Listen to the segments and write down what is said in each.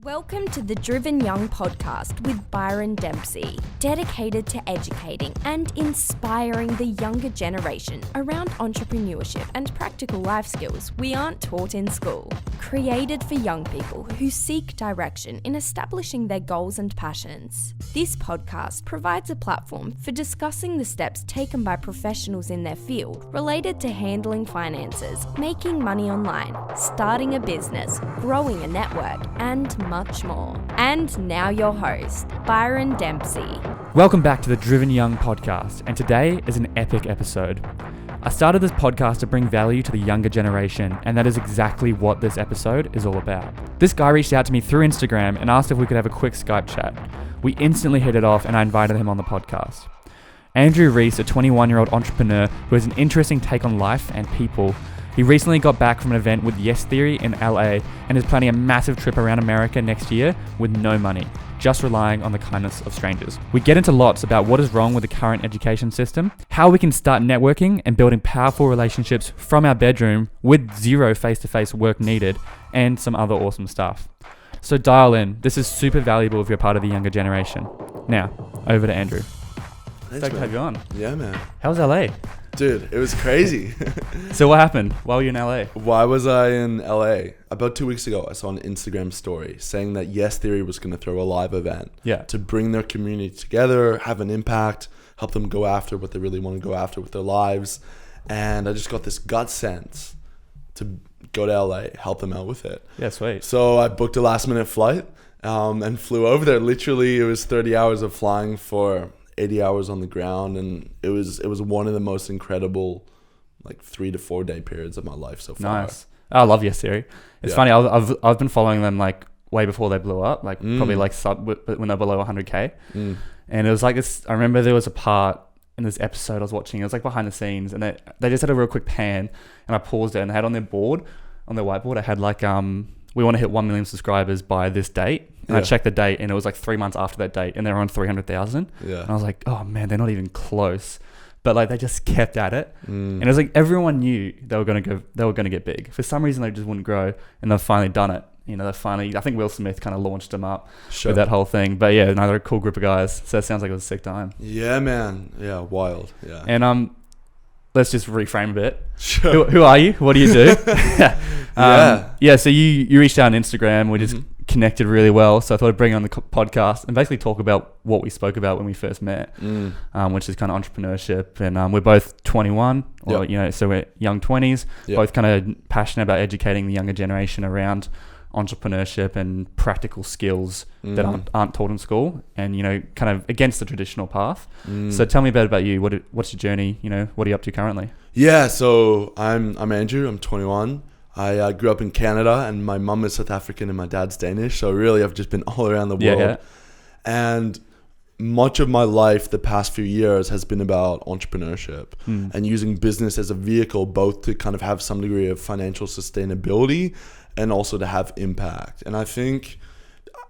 Welcome to the Driven Young podcast with Byron Dempsey, dedicated to educating and inspiring the younger generation around entrepreneurship and practical life skills we aren't taught in school. Created for young people who seek direction in establishing their goals and passions. This podcast provides a platform for discussing the steps taken by professionals in their field related to handling finances, making money online, starting a business, growing a network, and much more. And now your host, Byron Dempsey. Welcome back to the Driven Young podcast, and today is an epic episode. I started this podcast to bring value to the younger generation, and that is exactly what this episode is all about. This guy reached out to me through Instagram and asked if we could have a quick Skype chat. We instantly hit it off and I invited him on the podcast. Andrew Riis, a 21-year-old entrepreneur who has an interesting take on life and people. He recently got back from an event with Yes Theory in LA and is planning a massive trip around America next year with no money, just relying on the kindness of strangers. We get into lots about what is wrong with the current education system, how we can start networking and building powerful relationships from our bedroom with zero face-to-face work needed, and some other awesome stuff. So dial in. This is super valuable if you're part of the younger generation. Now, over to Andrew. Thanks, Stoked to have you on. Yeah, man. How was LA? Dude, it was crazy. So what happened while you were in LA? Why was I in LA? About 2 weeks ago, I saw an Instagram story saying that Yes Theory was going to throw a live event to bring their community together, have an impact, help them go after what they really want to go after with their lives. And I just got this gut sense to go to LA, help them out with it. Yeah, sweet. So I booked a last minute flight and flew over there. Literally, it was 30 hours of flying for 80 hours on the ground, and it was one of the most incredible 3 to 4 day periods of my life so far. Nice. I love Yes Theory. It's funny. I've been following them way before they blew up, probably when they're below 100k. And it was like this. I remember there was a part in this episode I was watching. It was behind the scenes, and they just had a real quick pan, and I paused it, and they had on their whiteboard, I had we want to hit 1 million subscribers by this date. And I checked the date, and it was 3 months after that date, and they were on 300,000. Yeah. And I was like, oh man, they're not even close. But they just kept at it. And it was everyone knew they were going to get big. For some reason, they just wouldn't grow, and they've finally done it. I think Will Smith kind of launched them up with that whole thing. But yeah, another cool group of guys. So it sounds like it was a sick time. Yeah, man. Yeah, wild. Yeah. And let's just reframe a bit. Sure. Who are you? What do you do? So you reached out on Instagram. We just connected really well. So I thought I'd bring you on the podcast and basically talk about what we spoke about when we first met, which is kind of entrepreneurship. And we're both 21, so we're young 20s, both kind of passionate about educating the younger generation around entrepreneurship and practical skills that aren't taught in school, and kind of against the traditional path. So tell me a bit about you. What's your journey? What are you up to currently? Yeah, so I'm Andrew. I'm 21. I grew up in Canada, and my mum is South African and my dad's Danish. So really, I've just been all around the world. Yeah. And much of my life the past few years has been about entrepreneurship and using business as a vehicle, both to kind of have some degree of financial sustainability and also to have impact. And I think,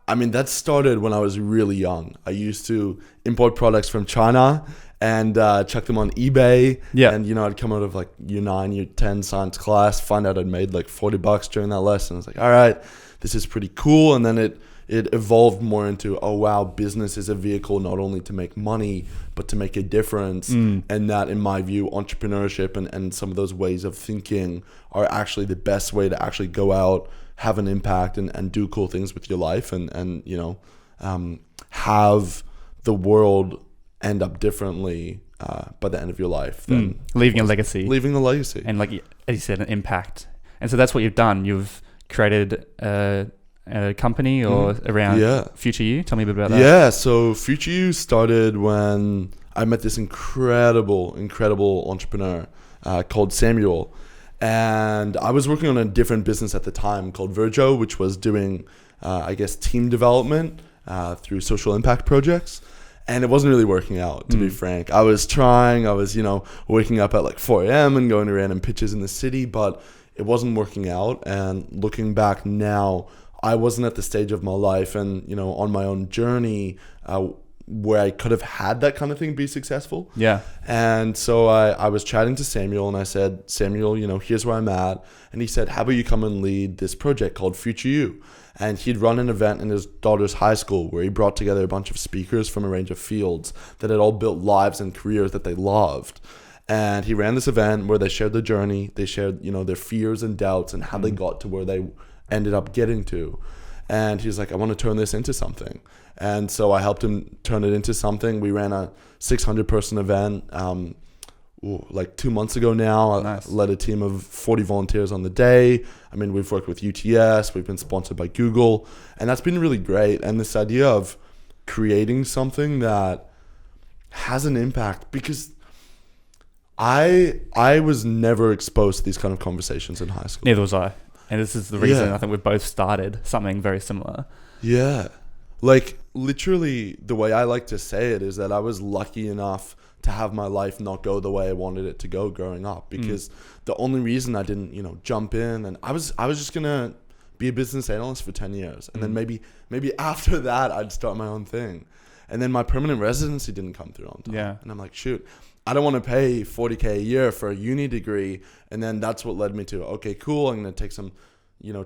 that started when I was really young. I used to import products from China and chuck them on eBay. Yeah. And, I'd come out of year 9, year 10 science class, find out I'd made $40 during that lesson. I was like, all right, this is pretty cool. And then it evolved more into, oh, wow, business is a vehicle not only to make money, but to make a difference. And that, in my view, entrepreneurship and some of those ways of thinking are actually the best way to actually go out, have an impact, and do cool things with your life and have the world end up differently by the end of your life. Leaving a legacy. Leaving a legacy. And as you said, an impact. And so that's what you've done. You've created a company or around Future You. Tell me a bit about that. Yeah, so Future You started when I met this incredible entrepreneur called Samuel. And I was working on a different business at the time called Virgo, which was doing, team development through social impact projects. And it wasn't really working out, to be frank. I was waking up at 4 a.m. and going to random pitches in the city, but it wasn't working out. And looking back now, I wasn't at the stage of my life and, on my own journey where I could have had that kind of thing be successful. Yeah. And so I was chatting to Samuel and I said, Samuel, here's where I'm at. And he said, how about you come and lead this project called Future You? And he'd run an event in his daughter's high school where he brought together a bunch of speakers from a range of fields that had all built lives and careers that they loved. And he ran this event where they shared their journey. They shared, their fears and doubts and how they got to where they ended up getting to. And he's like, I want to turn this into something. And so I helped him turn it into something. We ran a 600-person event like 2 months ago now. Nice. I led a team of 40 volunteers on the day. I mean, we've worked with UTS. We've been sponsored by Google. And that's been really great. And this idea of creating something that has an impact, because I was never exposed to these kind of conversations in high school. Neither was I. And this is the reason I think we've both started something very similar. Yeah. Like, literally, the way I like to say it is that I was lucky enough to have my life not go the way I wanted it to go growing up, because the only reason I didn't, jump in, and I was just going to be a business analyst for 10 years. And then maybe after that, I'd start my own thing. And then my permanent residency didn't come through on time. Yeah. And I'm like, shoot, I don't want to pay $40K a year for a uni degree. And then that's what led me to, okay, cool, I'm going to take some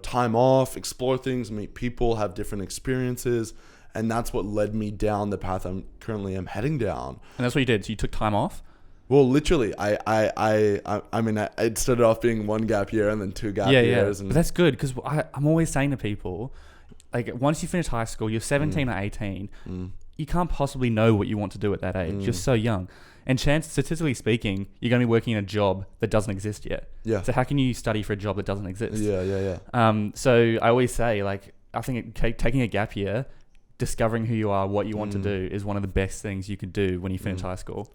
time off, explore things, meet people, have different experiences. And that's what led me down the path I'm currently heading down. And that's what you did. So you took time off? Well, literally, I mean, it started off being 1 gap year and then 2 gap years. And but that's good, because I'm always saying to people, like, once you finish high school, you're 17 or 18, you can't possibly know what you want to do at that age. You're so young. And statistically speaking, you're going to be working in a job that doesn't exist yet. Yeah. So how can you study for a job that doesn't exist? Yeah. So I always say, like, I think taking a gap year, discovering who you are, what you want to do, is one of the best things you could do when you finish high school.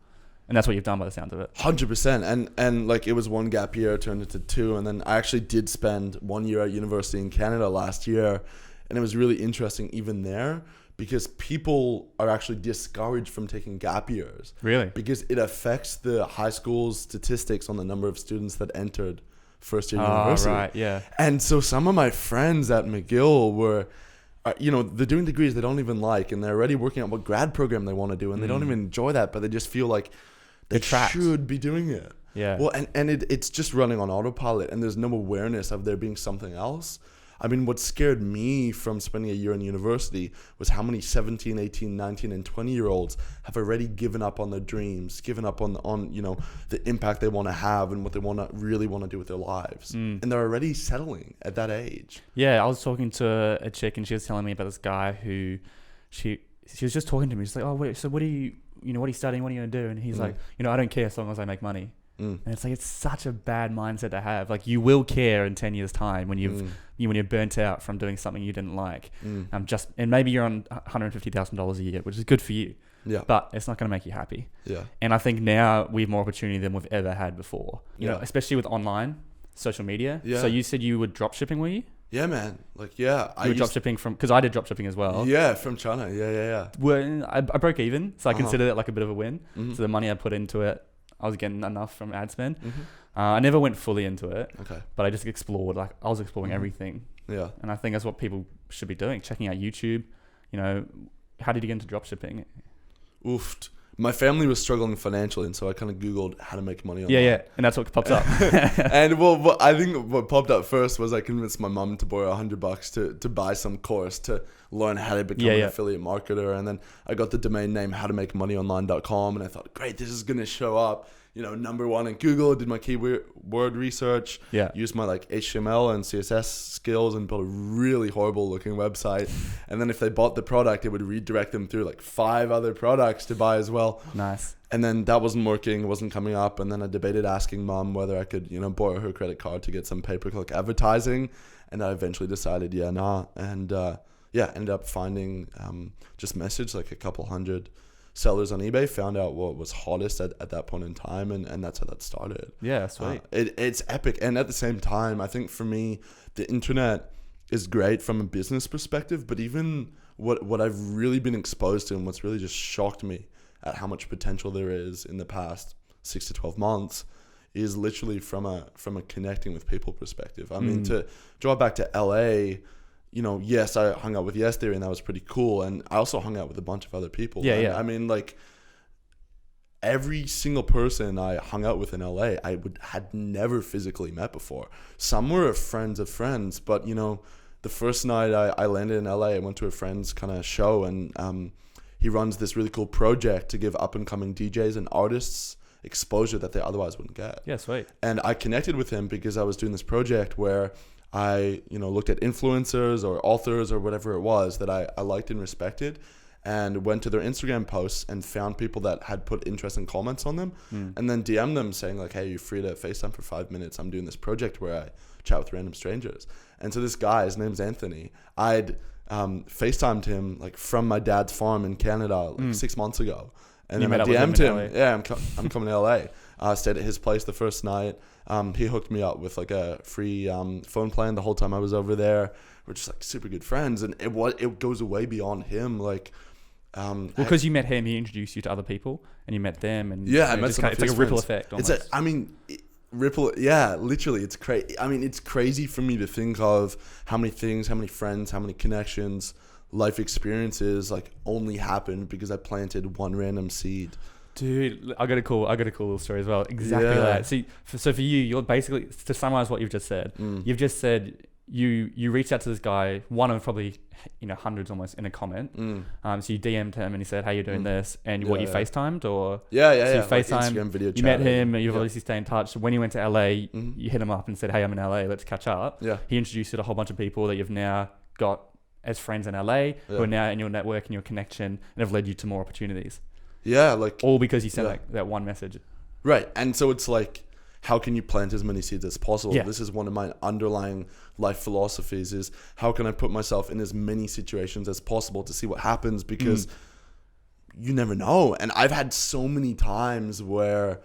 And that's what you've done by the sound of it. 100%. And like, it was 1 gap year, turned into 2. And then I actually did spend 1 year at university in Canada last year. And it was really interesting even there, because people are actually discouraged from taking gap years. Really? Because it affects the high school's statistics on the number of students that entered first year university. Oh, right, yeah. And so some of my friends at McGill were, they're doing degrees they don't even like, and they're already working out what grad program they want to do, and they don't even enjoy that, but they just feel like they should be doing it. Yeah. Well, and it's just running on autopilot, and there's no awareness of there being something else. I mean, what scared me from spending a year in university was how many 17, 18, 19, and 20-year-olds have already given up on their dreams, given up on the impact they want to have and what they really want to do with their lives. And they're already settling at that age. Yeah, I was talking to a chick, and she was telling me about this guy who she was just talking to me. She's like, oh, wait, so what are you studying? What are you going to do? And he's like, I don't care as long as I make money. And it's like, it's such a bad mindset to have. Like, you will care in 10 years' time when when you're burnt out from doing something you didn't like. And maybe you're on $150,000 a year, which is good for you. Yeah. But it's not going to make you happy. Yeah. And I think now we have more opportunity than we've ever had before. You know, especially with online social media. Yeah. So you said you were drop shipping, were you? Yeah, man. Like, yeah. You were drop shipping because I did drop shipping as well. Yeah, from China. Yeah. Well, I broke even, so I considered it like a bit of a win. So the money I put into it, I was getting enough from ad spend. I never went fully into it. Okay. But I just explored. Like, I was exploring everything. Yeah. And I think that's what people should be doing. Checking out YouTube. How did you get into drop shipping? Oof. My family was struggling financially, and so I kind of Googled how to make money online. Yeah. And that's what popped up. And I think what popped up first was I convinced my mum to borrow $100 to buy some course to learn how to become an affiliate marketer. And then I got the domain name howtomakemoneyonline.com, and I thought, great, this is going to show up, number 1 in Google. Did my keyword research, used my like HTML and CSS skills, and built a really horrible looking website. And then if they bought the product, it would redirect them through like 5 other products to buy as well. Nice. And then that wasn't working, wasn't coming up. And then I debated asking mom whether I could, borrow her credit card to get some pay-per-click advertising. And I eventually decided, nah. And ended up finding, just messaged like a couple hundred sellers on eBay, found out what was hottest at that point in time, and that's how that started. Yeah, sweet. It's epic. And at the same time, I think for me, the internet is great from a business perspective, but even what I've really been exposed to, and what's really just shocked me at how much potential there is in the past 6 to 12 months, is literally from a connecting with people perspective. I mean, to draw back to LA, yes, I hung out with Yes Theory, and that was pretty cool. And I also hung out with a bunch of other people. Yeah. I mean, like, every single person I hung out with in LA, I had never physically met before. Some were friends of friends, but, the first night I landed in LA, I went to a friend's kind of show, and he runs this really cool project to give up and coming DJs and artists exposure that they otherwise wouldn't get. Yeah, sweet. And I connected with him because I was doing this project where I, looked at influencers or authors or whatever it was that I liked and respected, and went to their Instagram posts and found people that had put interesting comments on them, and then DM them saying like, hey, you're free to FaceTime for 5 minutes. I'm doing this project where I chat with random strangers. And so this guy, his name's Anthony, I'd FaceTimed him like from my dad's farm in Canada 6 months ago. And you then I DM'd him. LA. Yeah, I'm coming to LA. I stayed at his place the first night. He hooked me up with like a free phone plan the whole time I was over there. We're just like super good friends, and it goes way beyond him. Like, because you met him, he introduced you to other people, and you met them, and I met some of it's like his a ripple friends. effect. Almost. Ripple. Yeah, literally, it's crazy. I mean, it's crazy for me to think of how many things, how many friends, how many connections, life experiences like only happened because I planted one random seed. Dude, I got a cool little story as well. Exactly that. See, so for you, you're basically, to summarize what you've just said, you've just said you reached out to this guy, one of probably hundreds almost, in a comment. So you DM'd him and he said, "Hey, you're doing this," and you FaceTimed or you FaceTime, like Instagram video you chat. met him, and you've obviously stayed in touch. So when you went to LA, you hit him up and said, "Hey, I'm in LA, let's catch up." Yeah, he introduced you to a whole bunch of people that you've now got as friends in LA, who are now in your network and your connection, and have led you to more opportunities. Yeah, like all because you sent like that one message. Right. And so it's like, how can you plant as many seeds as possible? Yeah. This is one of my underlying life philosophies, is how can I put myself in as many situations as possible to see what happens, because you never know. And I've had so many times where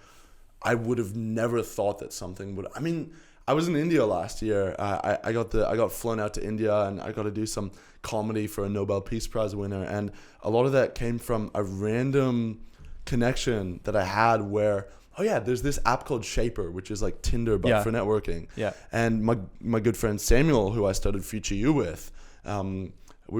I would have never thought that something would, I mean, I was in India last year. I got flown out to India, and I got to do some comedy for a Nobel Peace Prize winner, and a lot of that came from a random connection that I had where, oh yeah, there's this app called Shaper, which is like Tinder but for networking. Yeah. And my good friend Samuel, who I studied Future U with, we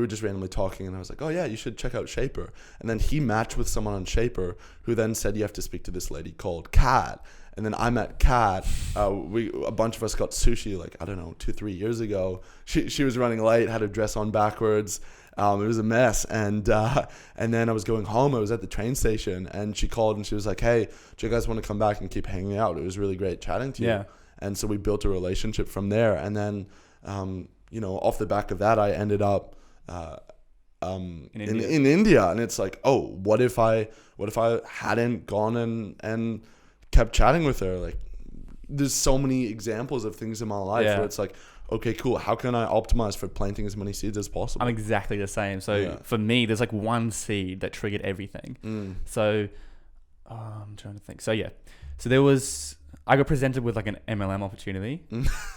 were just randomly talking, and I was like, oh yeah, you should check out Shaper. And then he matched with someone on Shaper who then said, you have to speak to this lady called Kat. And then I met Kat. A bunch of us got sushi like, I don't know, 2-3 years ago. She was running late, had her dress on backwards. It was a mess. And then I was going home. I was at the train station, and she called and she was like, hey, do you guys want to come back and keep hanging out? It was really great chatting to you. Yeah. And so we built a relationship from there. And then, off the back of that, I ended up in India. And it's like, oh, what if I hadn't gone and kept chatting with her? Like, there's so many examples of things in my life where it's like, okay, cool, how can I optimize for planting as many seeds as possible? I'm exactly the same. So for me, there's like one seed that triggered everything. So I'm trying to think. So I got presented with like an MLM opportunity,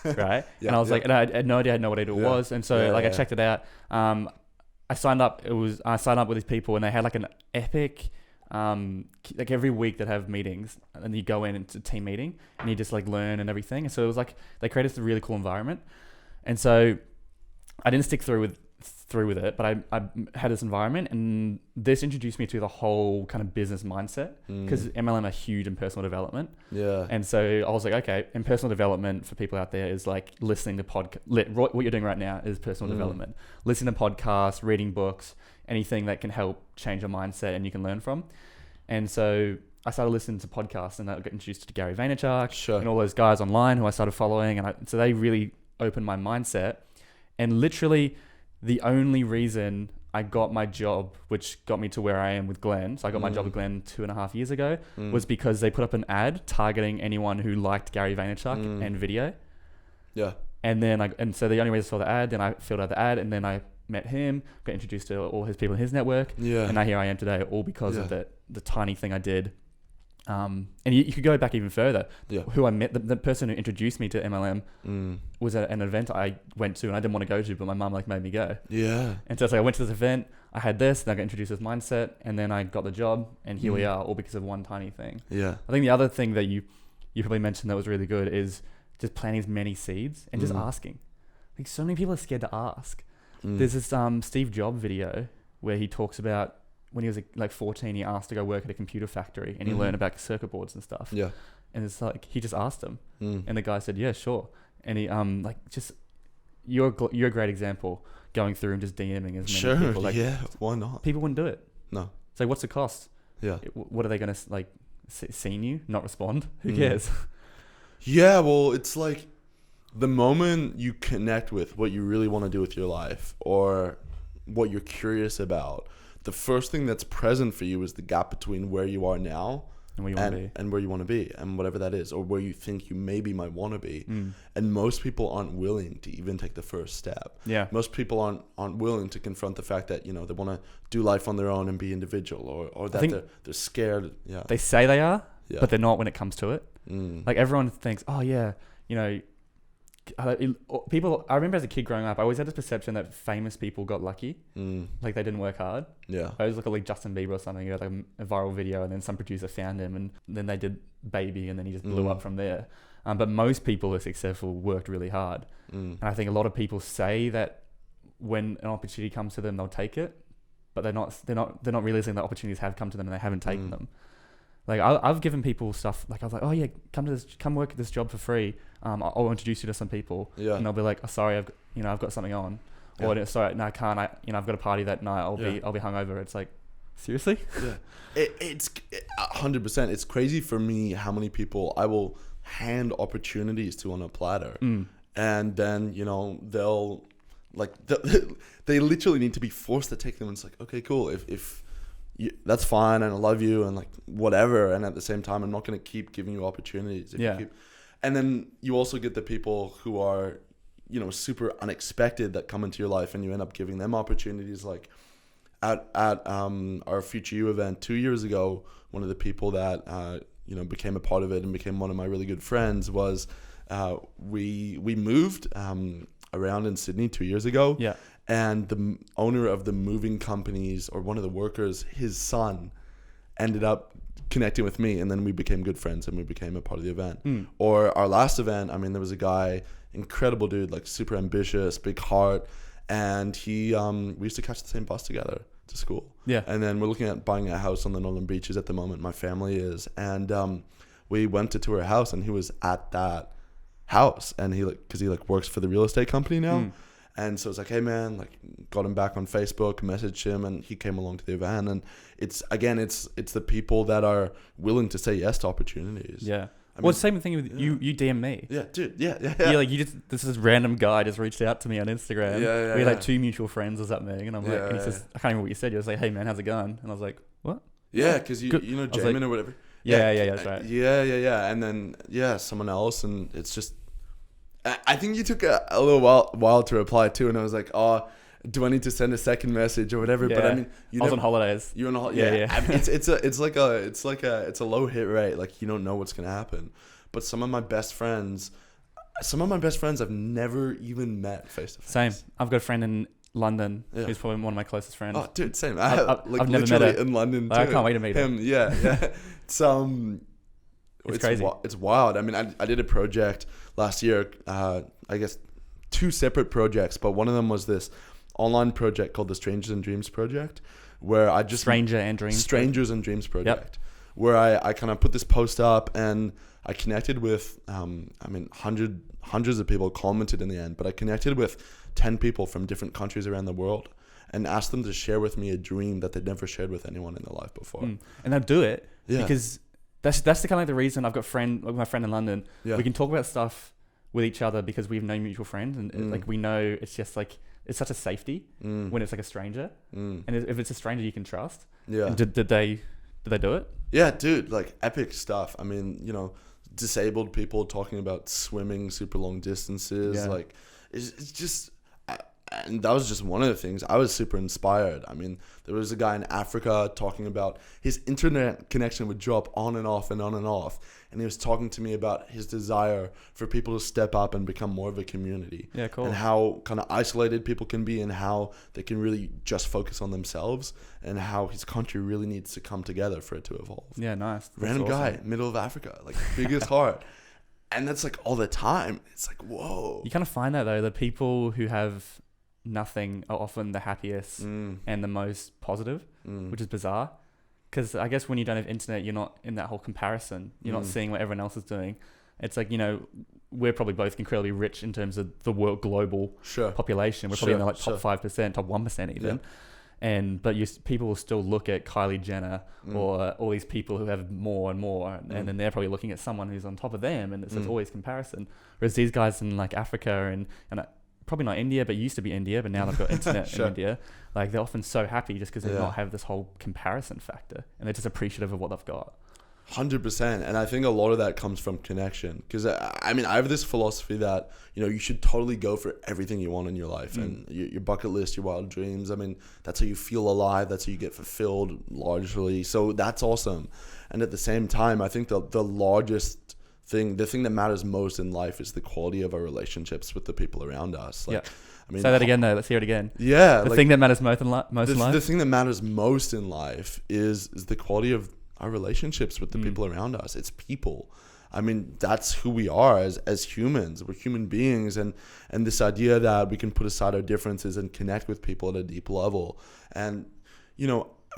right? And I was like, and I had no idea, I had no idea what it was. And so I checked it out. I signed up with these people, and they had like an epic, like every week they'd have meetings, and you go in, it's a team meeting, and you just like learn and everything. And so it was like, they created a really cool environment. And so I didn't stick through with it, but I had this environment, and this introduced me to the whole kind of business mindset, because MLM are huge in personal development. Yeah. And so I was like, okay, in personal development for people out there is like listening to what you're doing right now is personal development. Listening to podcasts, reading books, anything that can help change your mindset and you can learn from. And so I started listening to podcasts, and I got introduced to Gary Vaynerchuk and all those guys online who I started following. And so they really opened my mindset. And literally the only reason I got my job, which got me to where I am with Glenn, so I got my job with Glenn 2.5 years ago, was because they put up an ad targeting anyone who liked Gary Vaynerchuk and video. Yeah. And so the only reason I saw the ad, then I filled out the ad, and then I met him, got introduced to all his people in his network. Yeah. And now here I am today, all because of the tiny thing I did. And you could go back even further. Yeah. Who I met, the person who introduced me to MLM was at an event I went to, and I didn't want to go to, but my mum like made me go. Yeah. And so it's like I went to this event, I had this, and I got introduced to this mindset, and then I got the job, and here we are, all because of one tiny thing. Yeah. I think the other thing that you probably mentioned that was really good is just planting as many seeds and just asking. I think so many people are scared to ask. There's this Steve Jobs video where he talks about when he was like 14, he asked to go work at a computer factory, and he learned about circuit boards and stuff. Yeah. And it's like, he just asked him, and the guy said, yeah, sure. And he, you're a great example going through and just DMing as many people. Like, yeah, why not? People wouldn't do it. No. So what's the cost? Yeah. What are they going to, like, seen you, not respond? Who cares? Yeah, well, it's like the moment you connect with what you really want to do with your life or what you're curious about, the first thing that's present for you is the gap between where you are now and where you want to be. And where you want to be, and whatever that is, or where you think you maybe might want to be. And most people aren't willing to even take the first step. Yeah. Most people aren't willing to confront the fact that, you know, they want to do life on their own and be individual, or that they're scared. Yeah. They say they are, but they're not when it comes to it. Mm. Everyone thinks, oh yeah, people. I remember as a kid growing up, I always had this perception that famous people got lucky, they didn't work hard. Yeah, I always look at like Justin Bieber or something. He had like a viral video, and then some producer found him, and then they did Baby, and then he just blew up from there. But most people who are successful worked really hard, and I think a lot of people say that when an opportunity comes to them, they'll take it, but they're not realizing that opportunities have come to them and they haven't taken them. Like I've given people stuff, like I was like, oh yeah, come work at this job for free. I'll introduce you to some people. Yeah. And they'll be like, oh, sorry, I've got something on. Yeah. Or sorry, no, I can't. I've got a party that night. I'll be hungover. It's like, seriously? Yeah. It's 100%. It's crazy for me how many people I will hand opportunities to on a platter, and then they'll they literally need to be forced to take them. And it's like, okay, cool. If that's fine, and I love you, and like whatever, and at the same time I'm not going to keep giving you opportunities. And then you also get the people who are super unexpected that come into your life, and you end up giving them opportunities. Like at our Future You event 2 years ago, one of the people that became a part of it and became one of my really good friends was we moved around in Sydney 2 years ago. Yeah. And the owner of the moving companies, or one of the workers, his son ended up connecting with me, and then we became good friends and we became a part of the event. Or our last event, I mean, there was a guy, incredible dude, like super ambitious, big heart, and he we used to catch the same bus together to school. Yeah. And then we're looking at buying a house on the Northern Beaches at the moment. My family is, and we went to tour a house, and he was at that house, and because he works for the real estate company now. And so it's like, hey man, got him back on Facebook, messaged him, and he came along to the event. And it's the people that are willing to say yes to opportunities. Yeah. Well, same thing with you. You DM me. Yeah, dude. Yeah. Yeah, this random guy just reached out to me on Instagram. Yeah. We had 2 mutual friends or something, and I'm like, and he says, I can't remember what you said. You was like, hey man, how's it going? And I was like, what? Yeah, because you know Jamin or whatever. Yeah, that's right. Yeah. And then someone else, and it's just. I think you took a little while to reply too, and I was like, oh, do I need to send a second message or whatever? Yeah. But I mean, I was on holidays. You're on a holiday. Yeah. I mean, it's a low hit rate. Like, you don't know what's gonna happen. But some of my best friends I've never even met face to face. Same. I've got a friend in London who's probably one of my closest friends. Oh, dude, same. I've never met her in London too. I can't wait to meet him. Yeah. It's crazy. It's wild. I mean, I did a project last year, I guess 2 separate projects, but one of them was this online project called the Strangers and Dreams project, where I just Strangers and Dreams project, where I kind of put this post up, and I connected with hundreds of people commented in the end, but I connected with 10 people from different countries around the world and asked them to share with me a dream that they'd never shared with anyone in their life before. And they'll do it because that's the kind of the reason I've got my friend in London. Yeah. We can talk about stuff with each other because we have no mutual friends, and we know it's just it's such a safety when it's like a stranger, and if it's a stranger you can trust. Yeah. And did they do it? Yeah, dude, epic stuff. I mean, disabled people talking about swimming super long distances. Yeah. It's just. And that was just one of the things. I was super inspired. I mean, there was a guy in Africa talking about his internet connection would drop on and off and on and off. And he was talking to me about his desire for people to step up and become more of a community. Yeah, cool. And how kind of isolated people can be, and how they can really just focus on themselves, and how his country really needs to come together for it to evolve. Yeah, nice. That's Random awesome. guy, middle of Africa, biggest heart. And that's all the time. It's whoa. You kind of find that though, the people who have nothing are often the happiest and the most positive, which is bizarre, because I guess when you don't have internet, you're not in that whole comparison. You're not seeing what everyone else is doing. It's like, we're probably both incredibly rich in terms of the world global population. We're probably in the top 5%, top 1% even. Yeah. But people will still look at Kylie Jenner or all these people who have more and more, and then they're probably looking at someone who's on top of them, and it's always comparison. Whereas these guys in like Africa and probably not India, but used to be India, but now they've got internet in India. Like they're often so happy just because they not have this whole comparison factor, and they're just appreciative of what they've got. 100%. And I think a lot of that comes from connection, because I have this philosophy that you should totally go for everything you want in your life, and your bucket list, your wild dreams. I mean, that's how you feel alive, that's how you get fulfilled largely, so that's awesome. And at the same time, I think the largest thing, the thing that matters most in life is the quality of our relationships with the people around us. Like, I mean, say that again though, let's hear it again. Yeah, the thing that matters most in life. The thing that matters most in life is the quality of our relationships with the people around us. It's people. I mean, that's who we are as humans. We're human beings, and this idea that we can put aside our differences and connect with people at a deep level. And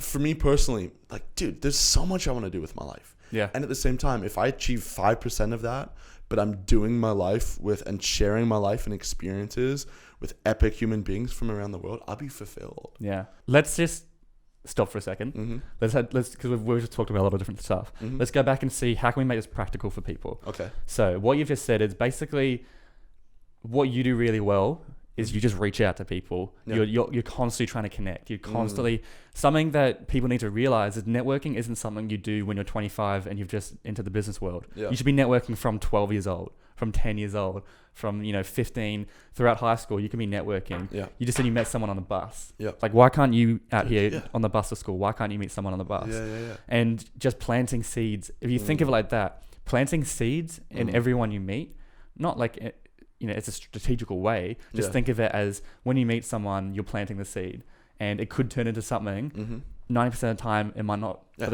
for me personally, like, dude, there's so much I want to do with my life. Yeah. And at the same time, if I achieve 5% of that, but I'm doing my life with and sharing my life and experiences with epic human beings from around the world, I'll be fulfilled. Yeah. Let's just stop for a second. Let's because we've just talked about a lot of different stuff. Let's go back and see how can we make this practical for people. Okay. So what you've just said is basically what you do really well is you just reach out to people. Yep. You're constantly trying to connect. You're constantly something that people need to realize is networking isn't something you do when you're 25 and you've just entered the business world. Yep. You should be networking from 12 years old, from 10 years old, from 15 throughout high school. You can be networking. Yep. You just said you met someone on the bus. Yep. Like, why can't you out here on the bus to school? Why can't you meet someone on the bus? Yeah. And just planting seeds. If you think of it like that, planting seeds in everyone you meet, not like it's a strategical way. Just think of it as when you meet someone, you're planting the seed, and it could turn into something. 90% of the time, it might not. Yeah,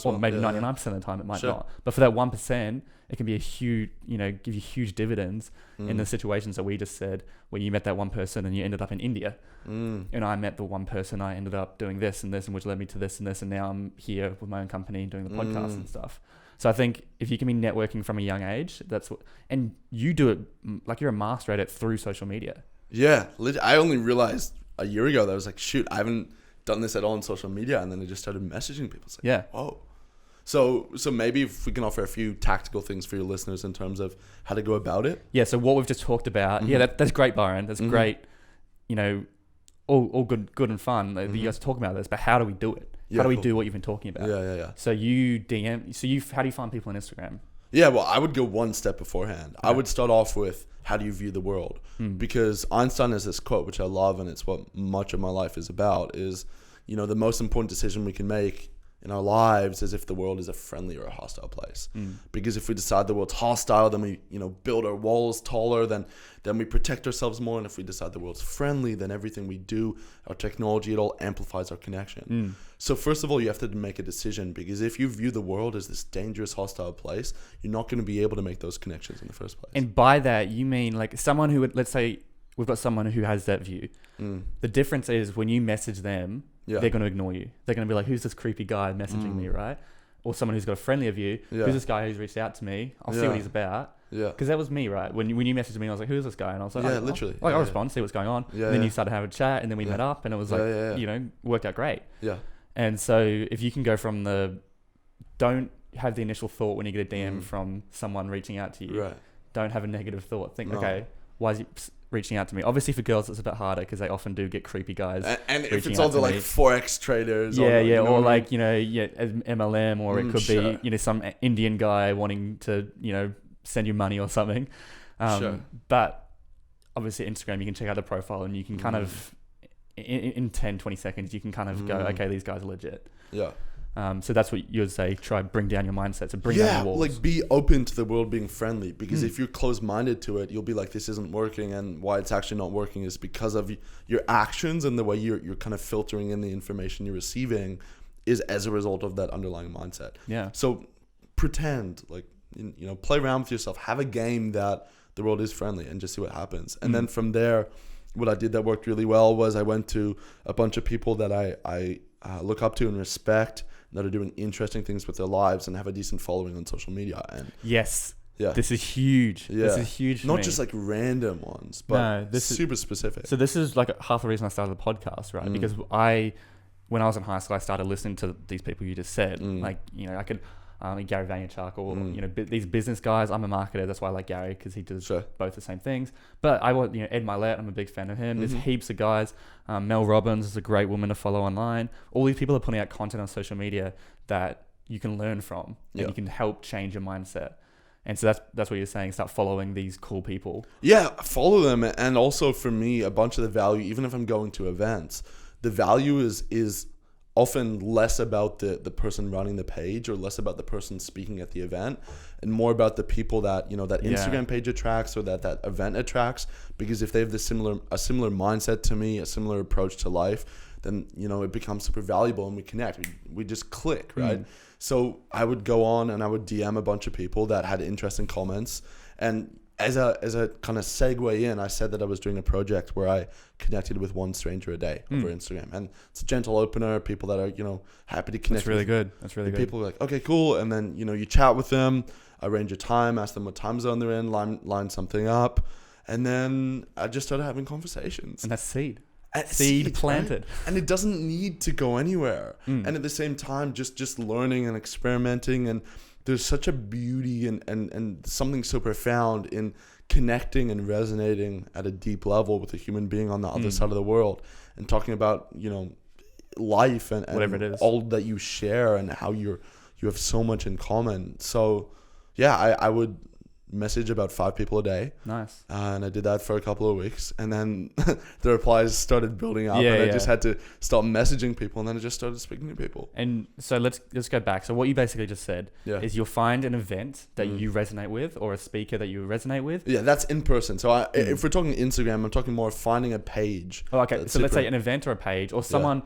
or maybe 99% of the time, it might not. But for that 1%, it can be a huge, give you huge dividends in the situations that we just said, where you met that one person and you ended up in India. And I met the one person, I ended up doing this and this, and which led me to this and this, and now I'm here with my own company doing the podcast and stuff. So I think if you can be networking from a young age, that's what, and you do it like you're a master at it through social media. Yeah, I only realized a year ago that I was like, shoot, I haven't done this at all on social media, and then I just started messaging people. It's like, whoa. So maybe if we can offer a few tactical things for your listeners in terms of how to go about it. Yeah. So what we've just talked about, that's great, Byron. That's great. All good and fun. You guys are talking about this, but how do we do it? How do we do what you've been talking about? Yeah. So you DM. So how do you find people on Instagram? Yeah, well, I would go one step beforehand. I would start off with, how do you view the world? Because Einstein has this quote, which I love, and it's what much of my life is about, is, the most important decision we can make in our lives is if the world is a friendly or a hostile place. Because if we decide the world's hostile, then we, build our walls taller, then we protect ourselves more. And if we decide the world's friendly, then everything we do, our technology, it all amplifies our connection. So first of all, you have to make a decision, because if you view the world as this dangerous, hostile place, you're not going to be able to make those connections in the first place. And by that, you mean like someone who would, let's say we've got someone who has that view. The difference is when you message them, they're going to ignore you. They're going to be like, who's this creepy guy messaging me, right? Or someone who's got a friendlier view. Who's this guy who's reached out to me? I'll see what he's about. Because that was me, right? When you messaged me, I was like, who's this guy? And I was like, literally. I'll respond, see what's going on. And then you started having a chat, and then we met up, and it was like, worked out great. And so if you can go from don't have the initial thought when you get a DM from someone reaching out to you. Right. Don't have a negative thought. Think, okay, why is he reaching out to me? Obviously for girls it's a bit harder because they often do get creepy guys. And if it's also like Forex traders. Or like, MLM, or it could be, some Indian guy wanting to, send you money or something. But obviously Instagram, you can check out the profile and you can kind of, in 10, 20 seconds, you can kind of go, okay, these guys are legit. Yeah. So that's what you would say, try bring down your mindset. So bring down your walls. Like be open to the world being friendly, because if you're closed-minded to it, you'll be like, this isn't working, and why it's actually not working is because of your actions and the way you're kind of filtering in the information you're receiving is as a result of that underlying mindset. Yeah. So pretend, like, play around with yourself, have a game that the world is friendly, and just see what happens. And then from there, what I did that worked really well was I went to a bunch of people that I look up to and respect, that are doing interesting things with their lives and have a decent following on social media. And yes, Yeah. This is huge. Yeah. This is huge for Not me. just like random ones, but No, this is super specific. So this is like half the reason I started the podcast, right? Because when I was in high school, I started listening to these people you just said. Like, I could, Gary Vaynerchuk or, these business guys. I'm a marketer. That's why I like Gary, because he does both the same things. But I want, Ed Milet, I'm a big fan of him. There's heaps of guys. Mel Robbins is a great woman to follow online. All these people are putting out content on social media that you can learn from and you can help change your mindset. And so that's what you're saying. Start following these cool people. Yeah, follow them. And also for me, a bunch of the value, even if I'm going to events, the value is often less about the person running the page or less about the person speaking at the event and more about the people that, that Instagram page attracts or that event attracts. Because if they have a similar mindset to me, a similar approach to life, then, it becomes super valuable and we connect. We just click, right? So I would go on and I would DM a bunch of people that had interesting comments. And as a kind of segue in, I said that I was doing a project where I connected with one stranger a day over Instagram. And it's a gentle opener, people that are, happy to connect. That's really good. That's really good. People are like, okay, cool. And then, you chat with them, arrange a time, ask them what time zone they're in, line something up. And then I just started having conversations. And that's seed. Seed planted. Right? And it doesn't need to go anywhere. And at the same time, just learning and experimenting. And there's such a beauty and something so profound in connecting and resonating at a deep level with a human being on the other side of the world and talking about, life and whatever it is, all that you share and how you have so much in common. So yeah, I would message about 5 people a day. Nice. And I did that for a couple of weeks, and then the replies started building up, I just had to stop messaging people, and then I just started speaking to people. And so let's go back. So what you basically just said is you'll find an event that you resonate with or a speaker that you resonate with. Yeah, that's in person. So if we're talking Instagram, I'm talking more of finding a page. Oh, okay. So let's say an event or a page or someone.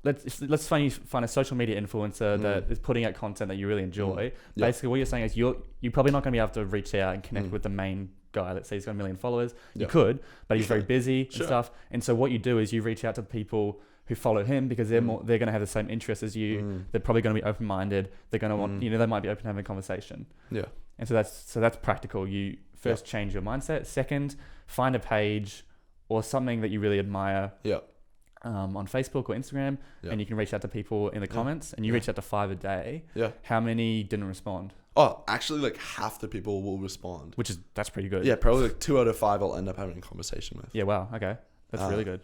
Let's find a social media influencer that is putting out content that you really enjoy. Basically, what you're saying is you're probably not going to be able to reach out and connect with the main guy. Let's say he's got 1 million followers. You could, but he's very busy and stuff. And so what you do is you reach out to people who follow him because they're going to have the same interests as you. They're probably going to be open-minded. They're going to want, they might be open to having a conversation. Yeah. And so that's practical. You first change your mindset. Second, find a page or something that you really admire. Yeah. On Facebook or Instagram, and you can reach out to people in the comments, and you reach out to 5 a day. Yeah. How many didn't respond? Oh, actually, like half the people will respond. That's pretty good. Yeah, probably like 2 out of 5 I'll end up having a conversation with. Yeah, wow. Okay. That's really good.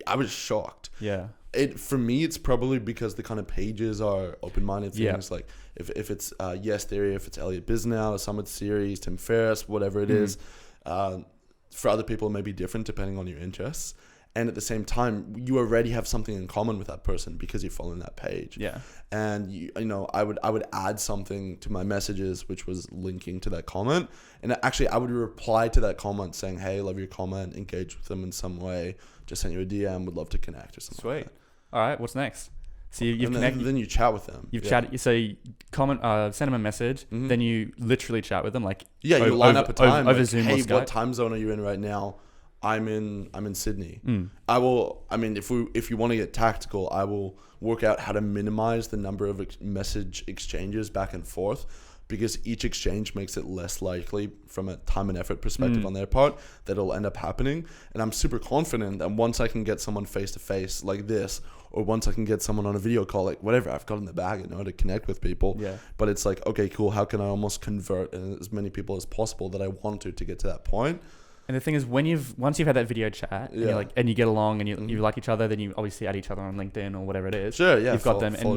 I was shocked. Yeah. For me, it's probably because the kind of pages are open-minded things. Like if it's Yes Theory, if it's Elliot Bisnow, Summit Series, Tim Ferriss, whatever it is. For other people, it may be different depending on your interests. And at the same time, you already have something in common with that person because you're following that page. Yeah. And I would add something to my messages, which was linking to that comment. And actually, I would reply to that comment saying, "Hey, love your comment. Engage with them in some way. Just sent you a DM. Would love to connect or something." Sweet. Like that. All right. What's next? So you've connected. Then you chat with them. You've chatted. So you comment, send them a message. Then you literally chat with them, like you line up a time over Zoom or Hey, Skype. what time zone are you in right now? I'm in Sydney. If you want to get tactical, I will work out how to minimize the number of message exchanges back and forth, because each exchange makes it less likely from a time and effort perspective on their part that it'll end up happening. And I'm super confident that once I can get someone face to face like this, or once I can get someone on a video call, like whatever, I've got in the bag, to connect with people. Yeah. But it's like, okay, cool. How can I almost convert as many people as possible that I want to get to that point? And the thing is, once you've had that video chat and you get along and you like each other, then you obviously add each other on LinkedIn or whatever it is. Sure, yeah. You've got them, and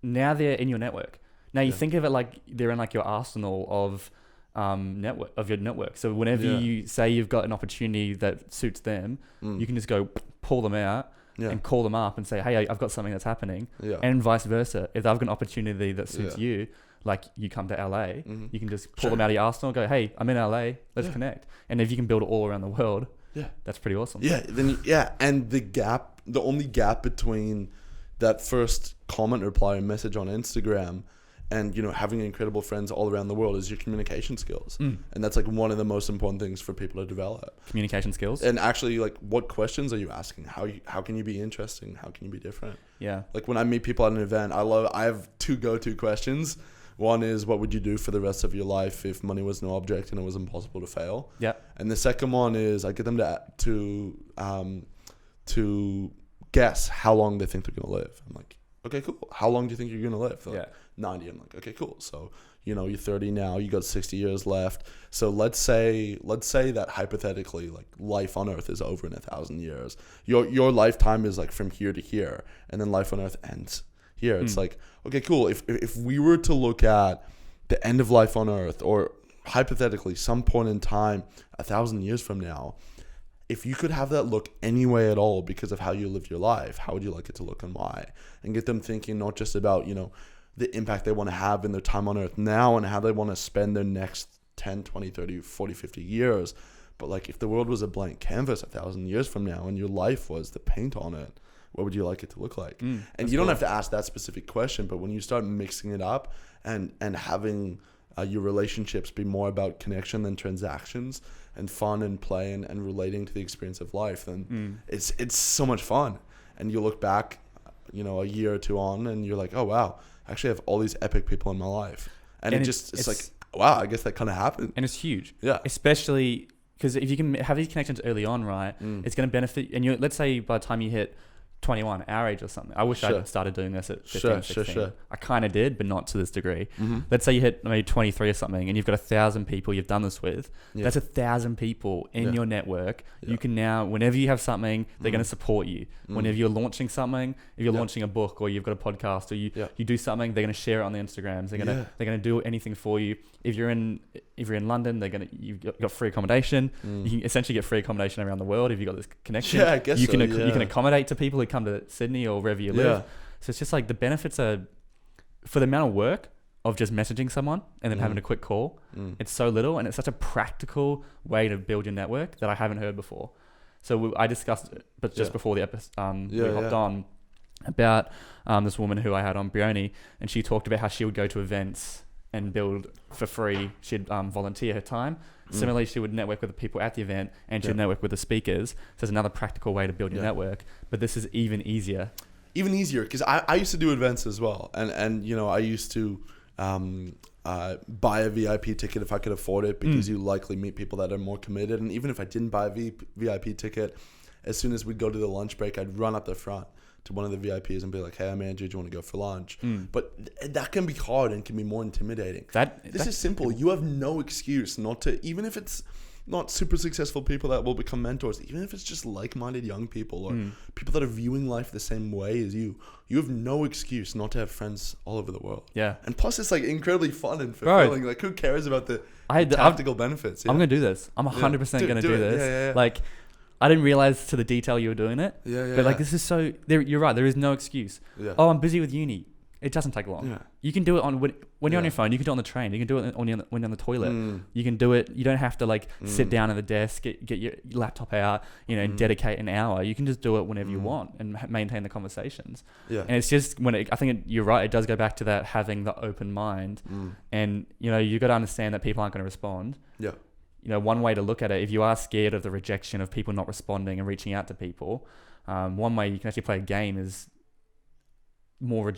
now they're in your network. Now you think of it like they're in like your arsenal of your network. So whenever you say you've got an opportunity that suits them, you can just go pull them out and call them up and say, "Hey, I've got something that's happening," and vice versa. If I've got an opportunity that suits you. Like you come to LA, you can just pull them out of your arsenal and go, "Hey, I'm in LA, let's connect." And if you can build it all around the world, that's pretty awesome. Yeah, and the only gap between that first comment, reply, or message on Instagram and having incredible friends all around the world is your communication skills. And that's like one of the most important things for people to develop. Communication skills. And actually, like, what questions are you asking? How can you be interesting? How can you be different? Yeah. Like when I meet people at an event, I have 2 go-to questions. One is, what would you do for the rest of your life if money was no object and it was impossible to fail? Yeah. And the second one is, I get them to guess how long they think they're going to live. I'm like, okay, cool. How long do you think you're going to live? They're like, 90. I'm like, okay, cool. So, you're 30 now, you got 60 years left. So let's say that hypothetically, like, life on Earth is over in 1,000 years. Your lifetime is like from here to here, and then life on Earth ends here. It's like, okay, cool. If we were to look at the end of life on Earth, or hypothetically some point in time 1,000 years from now, if you could have that look any way at all because of how you live your life, how would you like it to look and why? And get them thinking not just about, the impact they want to have in their time on Earth now and how they want to spend their next 10, 20, 30, 40, 50 years. But like, if the world was a blank canvas 1,000 years from now and your life was the paint on it, what would you like it to look like? And you don't have to ask that specific question, but when you start mixing it up and having your relationships be more about connection than transactions, and fun and play and relating to the experience of life, then it's so much fun. And you look back, a year or two on, and you're like, oh wow, I actually have all these epic people in my life. And it's like, wow, I guess that kind of happened. And it's huge. Yeah. Especially because if you can have these connections early on, right, it's going to benefit. And let's say by the time you hit 21, our age or something. I wish I'd started doing this at 15, 16. I kind of did, but not to this degree. Let's say you hit maybe 23 or something, and you've got 1,000 people you've done this with. That's 1,000 people in your network. You can now, whenever you have something, they're going to support you. Whenever you're launching something, if you're launching a book or you've got a podcast or you do something, they're going to share it on the Instagrams. They're going to do anything for you. If you're in London, you've got free accommodation. You can essentially get free accommodation around the world if you've got this connection. Yeah, I guess you can accommodate to people who come to Sydney or wherever you live. So it's just like the benefits are, for the amount of work of just messaging someone and then having a quick call, it's so little, and it's such a practical way to build your network that I haven't heard before. So I discussed it, but just before the episode, we hopped on about this woman who I had on, Brioni, and she talked about how she would go to events and build for free. She'd volunteer her time. Similarly, she would network with the people at the event, and she'd network with the speakers. So there's another practical way to build your network. But this is even easier. Even easier, because I used to do events as well. And I used to buy a VIP ticket if I could afford it, because you likely meet people that are more committed. And even if I didn't buy a VIP ticket, as soon as we'd go to the lunch break, I'd run up the front to one of the VIPs and be like, hey, I'm Andrew, do you want to go for lunch? But that can be hard and can be more intimidating. This is simple. You have no excuse not to, even if it's not super successful people that will become mentors, even if it's just like-minded young people or people that are viewing life the same way as you have no excuse not to have friends all over the world. Yeah. And plus it's like incredibly fun and fulfilling. Like, who cares about the tactical benefits? I'm going to do this. I'm 100% going to do this. Yeah. Like, I didn't realize to the detail you were doing it. But like, this is so, you're right. There is no excuse. Oh, I'm busy with uni. It doesn't take long. You can do it when you're on your phone. You can do it on the train. You can do it when you're on the toilet. You can do it. You don't have to like sit down at the desk, get your laptop out, and dedicate an hour. You can just do it whenever you want and maintain the conversations. And it's just you're right. It does go back to that, having the open mind, and you got to understand that people aren't going to respond. One way to look at it, if you are scared of the rejection of people not responding and reaching out to people, one way you can actually play a game is more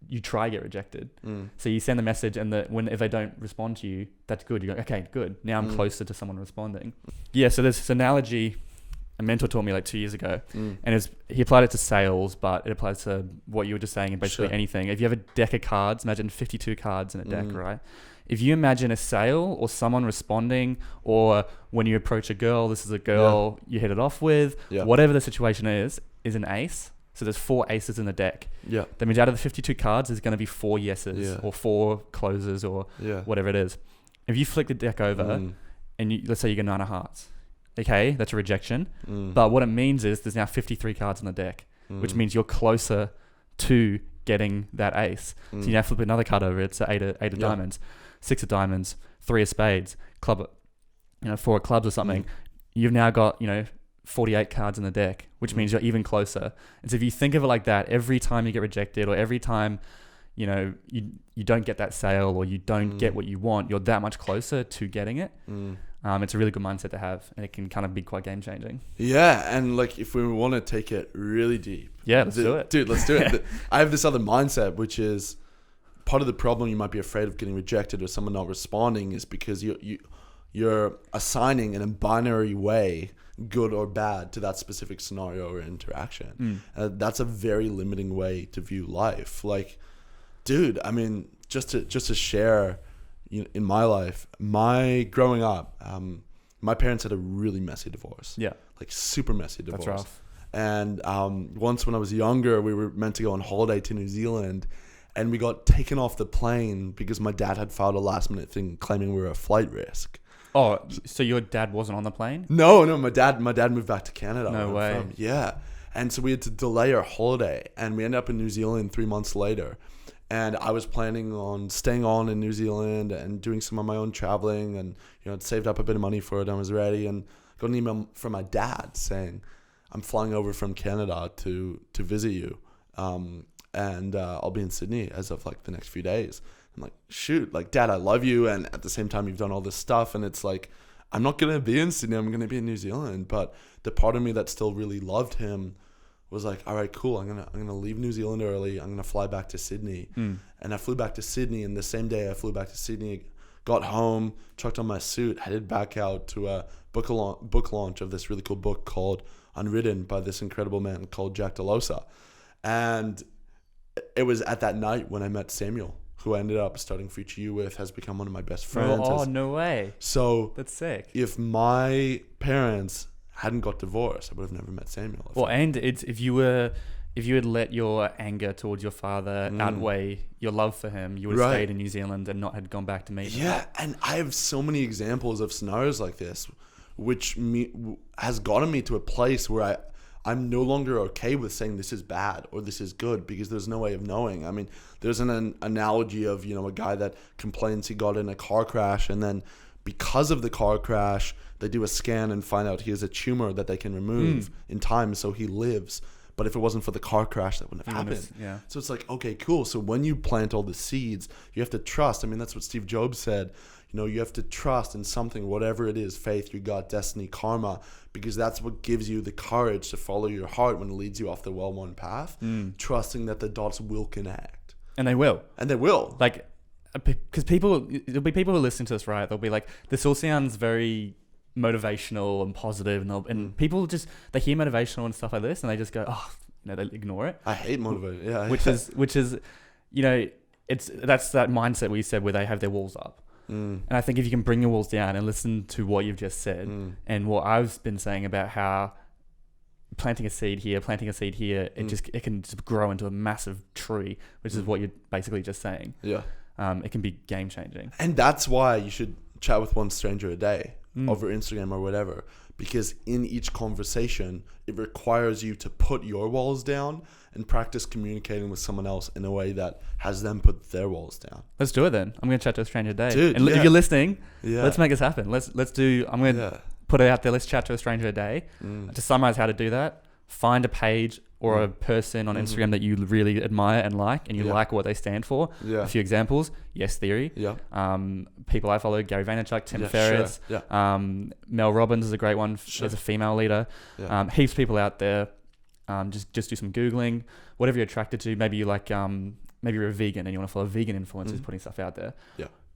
you try get rejected. So you send a message, and if they don't respond to you, that's good. You go, okay, good, now I'm closer to someone responding. So there's this analogy a mentor taught me like 2 years ago, and he applied it to sales, but it applies to what you were just saying, and basically anything. If you have a deck of cards, imagine 52 cards in a deck, right? If you imagine a sale or someone responding, or when you approach a girl, this is a girl you hit it off with, whatever the situation is an ace. So there's 4 aces in the deck. That means out of the 52 cards, there's going to be 4 yeses or 4 closes or whatever it is. If you flick the deck over and let's say you get 9 of hearts, okay, that's a rejection. But what it means is there's now 53 cards in the deck, which means you're closer to getting that ace. So you now flip another card over. It's 8 of diamonds, 6 of diamonds, 3 of spades, club, 4 of clubs or something. You've now got 48 cards in the deck, which means you're even closer. And so if you think of it like that, every time you get rejected, or every time you don't get that sale, or you don't get what you want, you're that much closer to getting it. It's a really good mindset to have, and it can kind of be quite game changing. And like, if we want to take it really deep, let's do it, dude. Let's do it. I have this other mindset, which is part of the problem you might be afraid of getting rejected or someone not responding is because you're assigning in a binary way good or bad to that specific scenario or interaction. That's a very limiting way to view life. Like, dude, I mean, just to share, in my life, growing up, my parents had a really messy divorce. Yeah. Like super messy divorce. That's rough. And once when I was younger, we were meant to go on holiday to New Zealand, and we got taken off the plane because my dad had filed a last minute thing claiming we were a flight risk. Oh, so your dad wasn't on the plane? No, my dad moved back to Canada. No way. Yeah. And so we had to delay our holiday, and we ended up in New Zealand 3 months later. And I was planning on staying on in New Zealand and doing some of my own traveling, and I'd saved up a bit of money for it and I was ready, and got an email from my dad saying, I'm flying over from Canada to visit you. And I'll be in Sydney as of like the next few days. I'm like, shoot, like, Dad, I love you. And at the same time, you've done all this stuff. And it's like, I'm not going to be in Sydney. I'm going to be in New Zealand. But the part of me that still really loved him was like, all right, cool. I'm going to leave New Zealand early. I'm going to fly back to Sydney. And I flew back to Sydney. And the same day I flew back to Sydney, got home, chucked on my suit, headed back out to a book launch of this really cool book called Unwritten by this incredible man called Jack Delosa. And it was at that night when I met Samuel, who I ended up starting Future You with, has become one of my best friends. Oh, no way. So that's sick. If my parents hadn't got divorced, I would have never met Samuel. Well, and it's if you had let your anger towards your father outweigh your love for him, you would have stayed in New Zealand and not had gone back to meet him. Yeah, and I have so many examples of scenarios like this, which has gotten me to a place where I'm no longer okay with saying this is bad or this is good, because there's no way of knowing. I mean, there's an analogy of, a guy that complains he got in a car crash, and then because of the car crash, they do a scan and find out he has a tumor that they can remove in time, so he lives. But if it wasn't for the car crash, that wouldn't have happened. Yeah. So it's like, okay, cool. So when you plant all the seeds, you have to trust. I mean, that's what Steve Jobs said. You have to trust in something, whatever it is, faith, your God, destiny, karma, because that's what gives you the courage to follow your heart when it leads you off the well-worn path, trusting that the dots will connect. And they will. Like, because there'll be people who listen to this, right? They'll be like, this all sounds very motivational and positive, and people just, they hear motivational and stuff like this, and they just go, they ignore it. I hate motivation. Yeah. Which is, that's that mindset we said where they have their walls up. And I think if you can bring your walls down and listen to what you've just said and what I've been saying about how planting a seed here, it can just grow into a massive tree, which is what you're basically just saying. Yeah. It can be game changing. And that's why you should chat with one stranger a day over Instagram or whatever, because in each conversation, it requires you to put your walls down and practice communicating with someone else in a way that has them put their walls down. Let's do it then. I'm going to chat to a stranger today. Dude, and if you're listening, Yeah. let's make this happen. I'm going to put it out there. Let's chat to a stranger a day. To summarize how to do that, find a page or a person on Instagram that you really admire and like, and you like what they stand for. A few examples: Yes Theory. People I follow: Gary Vaynerchuk, Tim Ferriss. Mel Robbins is a great one as a female leader. Heaps of people out there. Just do some Googling, whatever you're attracted to. Maybe you like, maybe you're a vegan and you want to follow vegan influencers putting stuff out there.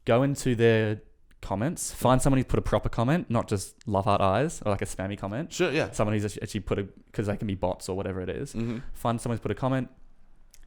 Go into their comments, find someone who's put a proper comment, not just love heart eyes or like a spammy comment. Someone who's actually put because they can be bots or whatever it is. Find someone who's put a comment,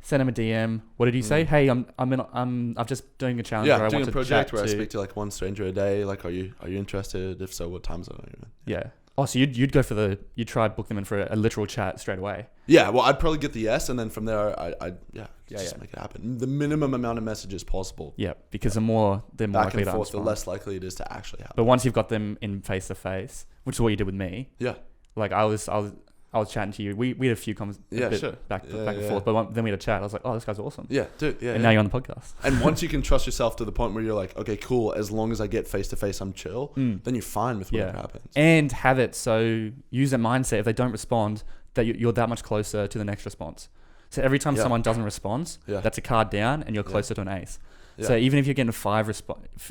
send them a DM. What did you say? Hey, I'm just doing a challenge. Yeah, doing a project where I speak to like one stranger a day. Like, are you interested? If so, what time zone are you in? Yeah. Oh, so you'd go for you'd try book them in for a literal chat straight away. Yeah, well, I'd probably get the yes, and then from there, I'd make it happen. The minimum amount of messages possible. Yeah, because the more likely to forth, the less likely it is to actually happen. But once you've got them in face to face, which is what you did with me. Yeah. Like I was chatting to you. We had a few comments back and forth, but then we had a chat. I was like, oh, this guy's awesome. Yeah, dude. Yeah. And now you're on the podcast. And once you can trust yourself to the point where you're like, okay, cool. As long as I get face to face, I'm chill. Then you're fine with whatever happens. And have it so use that mindset. If they don't respond, that you're that much closer to the next response. So every time someone doesn't respond, that's a card down, and you're closer to an ace. So even if you're getting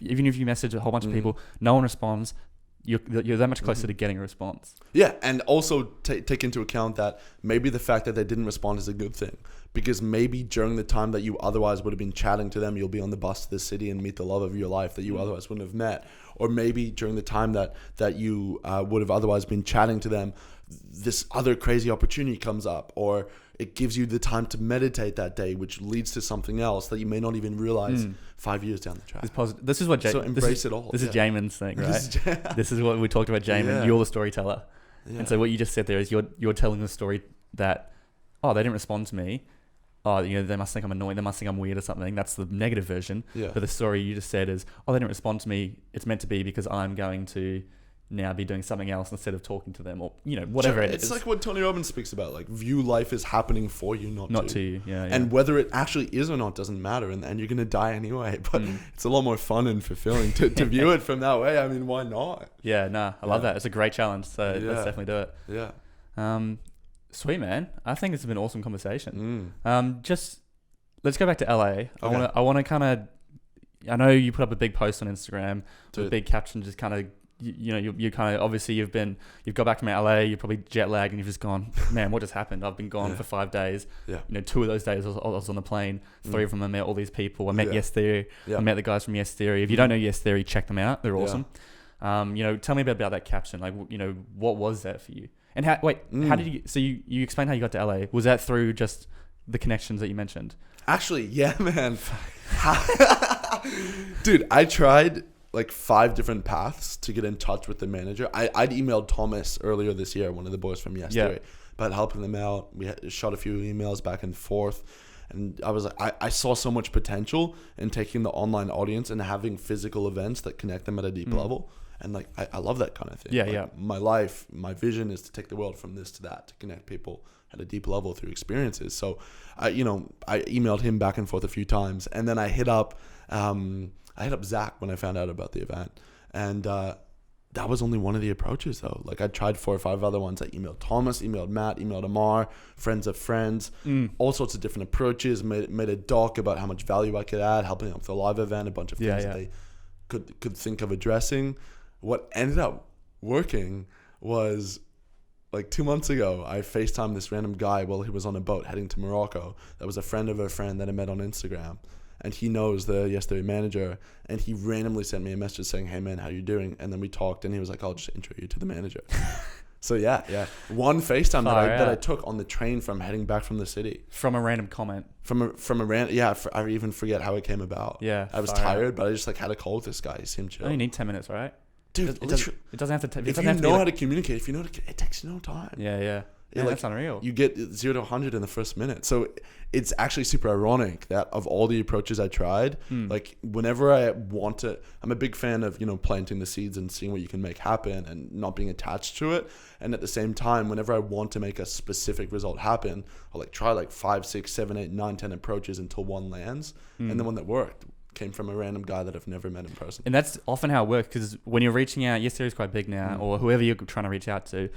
even if you message a whole bunch of people, no one responds, you're that much closer to getting a response. Yeah, and also take into account that maybe the fact that they didn't respond is a good thing, because maybe during the time that you otherwise would have been chatting to them, you'll be on the bus to the city and meet the love of your life that you otherwise wouldn't have met. Or maybe during the time that you would have otherwise been chatting to them, this other crazy opportunity comes up, or it gives you the time to meditate that day, which leads to something else that you may not even realize 5 years down the track. This is what so embrace it all. This is Jamin's thing, right? This is what we talked about, Jamin. Yeah. You're the storyteller. Yeah. And so what you just said there is you're telling the story that, oh, they didn't respond to me. Oh, they must think I'm annoying. They must think I'm weird or something. That's the negative version. Yeah. But the story you just said is, oh, they didn't respond to me. It's meant to be because I'm going to now be doing something else instead of talking to them, or whatever it is. It's like what Tony Robbins speaks about, like view life as happening for you, not to you. Yeah. And whether it actually is or not doesn't matter, and you're gonna die anyway. But it's a lot more fun and fulfilling to view it from that way. I mean, why not? Yeah, I love that. It's a great challenge. So let's definitely do it. Yeah. Sweet, man. I think it's been an awesome conversation. Just let's go back to LA. Okay. I want to kind of. I know you put up a big post on Instagram with a big caption, just kind of. You kind of, obviously you've got back from LA, you're probably jet lagged, and you've just gone, man, what just happened? I've been gone for 5 days. Yeah. 2 of those days I was on the plane. 3 of them I met all these people. I met Yes Theory. I met the guys from Yes Theory. If you don't know Yes Theory, check them out. They're awesome. Tell me a bit about that caption. Like, what was that for you? And how did you, so you explained how you got to LA. Was that through just the connections that you mentioned? Actually, yeah, man. Dude, I tried like 5 different paths to get in touch with the manager. I'd emailed Thomas earlier this year, one of the boys from Yes Theory, about helping them out. We shot a few emails back and forth, and I was like, I saw so much potential in taking the online audience and having physical events that connect them at a deep level. And like, I love that kind of thing. My life, my vision is to take the world from this to that, to connect people at a deep level through experiences. So I emailed him back and forth a few times, and then I hit up Zach when I found out about the event, and that was only one of the approaches though. Like, I tried 4 or 5 other ones. I emailed Thomas, emailed Matt, emailed Amar, friends of friends, all sorts of different approaches. Made a doc about how much value I could add, helping out with the live event, a bunch of things that they could think of addressing. What ended up working was, like 2 months ago, I FaceTimed this random guy while he was on a boat heading to Morocco. That was a friend of a friend that I met on Instagram. And he knows the Yes Theory manager. And he randomly sent me a message saying, hey man, how you doing? And then we talked, and he was like, I'll just intro you to the manager. So yeah. One FaceTime that I took on the train from heading back from the city. From a random comment. From a random, I even forget how it came about. Yeah. I was tired, but I just like had a call with this guy. He seemed chill. You only need 10 minutes, right? Dude, it doesn't have to. If you know how to communicate, it takes no time. Yeah, that's unreal. You get 0 to 100 in the first minute. So it's actually super ironic that of all the approaches I tried, like whenever I want to, I'm a big fan of planting the seeds and seeing what you can make happen and not being attached to it. And at the same time, whenever I want to make a specific result happen, I'll try 5, 6, 7, 8, 9, 10 approaches until one lands, and the one that worked came from a random guy that I've never met in person. And that's often how it works, because when you're reaching out, Yes Theory is quite big now, or whoever you're trying to reach out to,